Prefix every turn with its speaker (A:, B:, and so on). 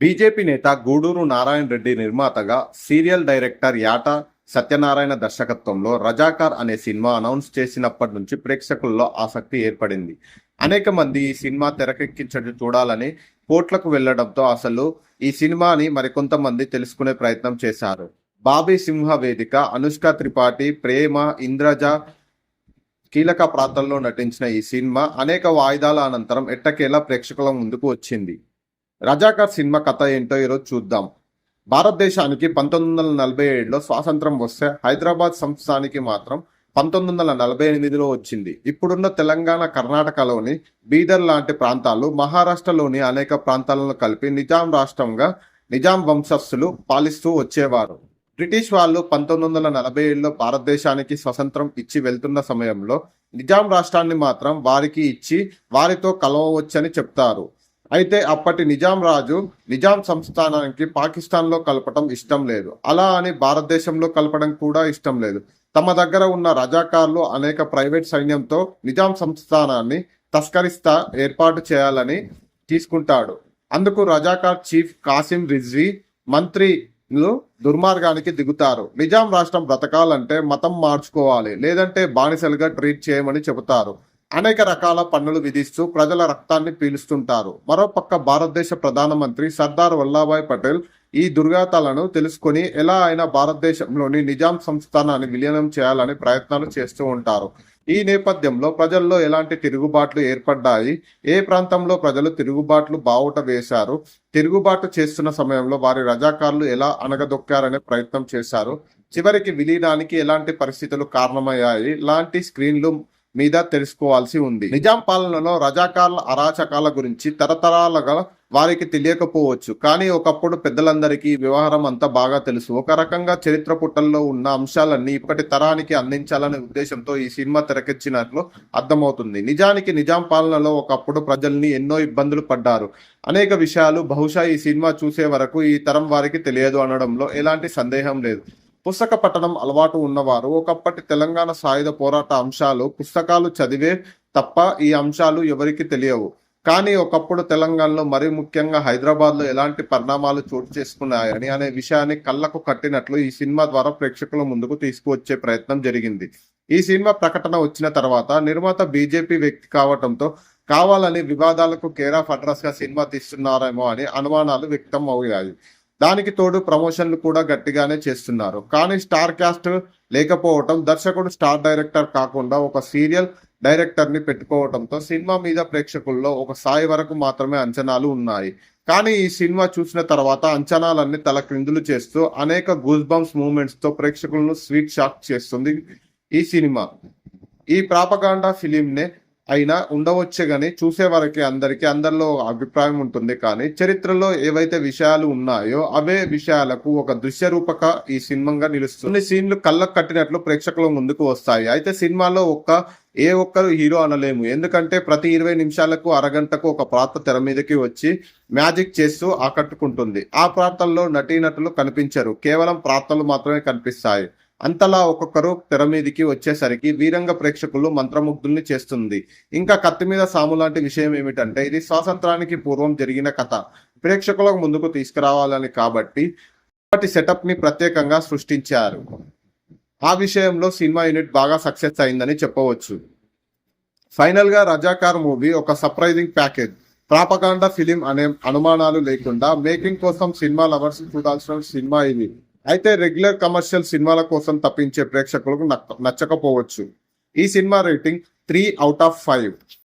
A: BJP నేత గూడూరు నారాయణ రెడ్డి నిర్మాతగా, serial director యాట సత్యనారాయణ దర్శకత్వంలో 'రజాకార్' అనే సినిమా అనౌన్స్ చేసినప్పటి నుంచి ప్రేక్షకుల్లో ఆసక్తి ఏర్పడింది. అనేక మంది ఈ సినిమా తెరకెక్కించడం చూడాలని కోట్లకు వెళ్లడంతో అసలు ఈ సినిమాని మరికొంతమంది తెలుసుకునే ప్రయత్నం చేశారు. బాబీ సింహ వేదిక, అనుష్క త్రిపాఠి, ప్రేమ, ఇంద్రజ కీలక పాత్రల్లో నటించిన ఈ సినిమా అనేక వాయిదాల అనంతరం ఎట్టకేలా ప్రేక్షకుల ముందుకు వచ్చింది. 'రజాకార్' సినిమా కథ ఏంటో ఈరోజు చూద్దాం. భారతదేశానికి 1947లో స్వాతంత్రం వస్తే హైదరాబాద్ సంస్థానానికి మాత్రం 1948లో వచ్చింది. ఇప్పుడున్న తెలంగాణ, కర్ణాటకలోని బీదర్ లాంటి ప్రాంతాలు, మహారాష్ట్రలోని అనేక ప్రాంతాలను కలిపి నిజాం రాష్ట్రంగా నిజాం వంశస్థులు పాలిస్తూ వచ్చేవారు. బ్రిటిష్ వాళ్ళు 1947లో భారతదేశానికి స్వతంత్రం ఇచ్చి వెళ్తున్న సమయంలో నిజాం రాష్ట్రాన్ని మాత్రం వారికి ఇచ్చి వారితో కలవవచ్చని చెప్తారు. అయితే అప్పటి నిజాం రాజు నిజాం సంస్థానానికి పాకిస్తాన్లో కలపడం ఇష్టం లేదు. అలా అని భారతదేశంలో కలపడం కూడా ఇష్టం లేదు. తమ దగ్గర ఉన్న రజాకార్లు అనేక ప్రైవేట్ సైన్యంతో నిజాం సంస్థానాన్ని తస్కరిస్తా ఏర్పాటు చేయాలని తీసుకుంటాడు. అందుకు రజాకార్ చీఫ్ కాసిం రిజ్వీ మంత్రులు దుర్మార్గానికి దిగుతారు. నిజాం రాష్ట్రం బ్రతకాలంటే మతం మార్చుకోవాలి, లేదంటే బానిసలుగా ట్రీట్ చేయమని చెబుతారు. అనేక రకాల పన్నులు విధిస్తూ ప్రజల రక్తాన్ని పీలుస్తుంటారు. మరోపక్క భారతదేశ ప్రధానమంత్రి సర్దార్ వల్లభాయ్ పటేల్ ఈ దుర్గాతాలను తెలుసుకుని ఎలా అయినా భారతదేశంలోని నిజాం సంస్థానాన్ని విలీనం చేయాలని ప్రయత్నాలు చేస్తూ ఉంటారు. ఈ నేపథ్యంలో ప్రజల్లో ఎలాంటి తిరుగుబాట్లు ఏర్పడ్డాయి, ఏ ప్రాంతంలో ప్రజలు తిరుగుబాట్లు బావుట వేశారు, తిరుగుబాటు చేస్తున్న సమయంలో వారి రజాకార్లు ఎలా అణగదొక్కారనే ప్రయత్నం చేశారు, చివరికి విలీనానికి ఎలాంటి పరిస్థితులు కారణమయ్యాయి లాంటి స్క్రీన్లు మీద తెలుసుకోవాల్సి ఉంది. నిజాం పాలనలో రజాకార్ల అరాచకాల గురించి తరతరాలుగా వారికి తెలియకపోవచ్చు, కానీ ఒకప్పుడు పెద్దలందరికీ వ్యవహారం అంతా బాగా తెలుసు. ఒక రకంగా చరిత్ర పుటల్లో ఉన్న అంశాలన్నీ ఇప్పటి తరానికి అందించాలనే ఉద్దేశంతో ఈ సినిమా తెరకెక్కినట్లు అర్థమవుతుంది. నిజానికి నిజాం పాలనలో ఒకప్పుడు ప్రజల్ని ఎన్నో ఇబ్బందులు పడ్డారు. అనేక విషయాలు బహుశా ఈ సినిమా చూసే వరకు ఈ తరం వారికి తెలియదు అనడంలో ఎలాంటి సందేహం లేదు. పుస్తక పఠనం అలవాటు ఉన్నవారు ఒకప్పటి తెలంగాణ సాయుధ పోరాట అంశాలు పుస్తకాలు చదివే తప్ప ఈ అంశాలు ఎవరికి తెలియవు. కానీ ఒకప్పుడు తెలంగాణలో, మరీ ముఖ్యంగా హైదరాబాద్లో ఎలాంటి పరిణామాలు చోటు చేసుకున్నాయని అనే విషయాన్ని కళ్ళకు కట్టినట్లు ఈ సినిమా ద్వారా ప్రేక్షకుల ముందుకు తీసుకువచ్చే ప్రయత్నం జరిగింది. ఈ సినిమా ప్రకటన వచ్చిన తర్వాత నిర్మాత బీజేపీ వ్యక్తి కావడంతో కావాలని వివాదాలకు కేర్ ఆఫ్ అడ్రస్ గా సినిమా తీస్తున్నారేమో అని అనుమానాలు వ్యక్తం అయ్యాయి. దానికి తోడు ప్రమోషన్లు కూడా గట్టిగానే చేస్తున్నారు. కానీ స్టార్ క్యాస్ట్ లేకపోవటం, దర్శకుడు స్టార్ డైరెక్టర్ కాకుండా ఒక సీరియల్ డైరెక్టర్ ని పెట్టుకోవడంతో సినిమా మీద ప్రేక్షకుల్లో ఒక స్థాయి వరకు మాత్రమే అంచనాలు ఉన్నాయి. కానీ ఈ సినిమా చూసిన తర్వాత అంచనాలన్నీ తలక్రిందులు చేస్తూ అనేక గూస్ బంప్స్ మూమెంట్స్ తో ప్రేక్షకులను స్వీట్ షాక్ చేస్తుంది ఈ సినిమా. ఈ ప్రాపగాండా ఫిలింనే అయినా ఉండవచ్చే గానీ చూసే వరకే అందరిలో అభిప్రాయం ఉంటుంది. కానీ చరిత్రలో ఏవైతే విషయాలు ఉన్నాయో అవే విషయాలకు ఒక దృశ్య రూపక ఈ సినిమాగా నిలుస్తుంది. కొన్ని సీన్లు కళ్ళకు కట్టినట్లు ప్రేక్షకుల ముందుకు వస్తాయి. అయితే సినిమాలో ఏ ఒక్కరు హీరో అనలేము. ఎందుకంటే ప్రతి 20 నిమిషాలకు, అరగంటకు ఒక పాత్ర తెర మీదకి వచ్చి మ్యాజిక్ చేస్తూ ఆకట్టుకుంటుంది. ఆ పాత్రల్లో నటీనటులు కనిపించరు, కేవలం పాత్రలు మాత్రమే కనిపిస్తాయి. అంతలా ఒక్కొక్కరు తెర మీదకి వచ్చేసరికి వీరంగ ప్రేక్షకులు మంత్రముగ్ధుల్ని చేస్తుంది. ఇంకా కత్తి మీద సాము లాంటి విషయం ఏమిటంటే ఇది స్వాతంత్రానికి పూర్వం జరిగిన కథ ప్రేక్షకులకు ముందుకు తీసుకురావాలని కాబట్టి వాటి సెటప్ ని ప్రత్యేకంగా సృష్టించారు. ఆ విషయంలో సినిమా యూనిట్ బాగా సక్సెస్ అయిందని చెప్పవచ్చు. ఫైనల్ గా రజాకార్ మూవీ ఒక సర్ప్రైజింగ్ ప్యాకేజ్. ప్రాపగాండా ఫిలిం అనే అనుమానాలు లేకుండా మేకింగ్ కోసం సినిమా లవర్స్ చూడాల్సిన సినిమా ఇది. అయితే రెగ్యులర్ కమర్షియల్ సినిమాల కోసం తప్పించే ప్రేక్షకులకు నచ్చకపోవచ్చు. ఈ సినిమా రేటింగ్ 3/5.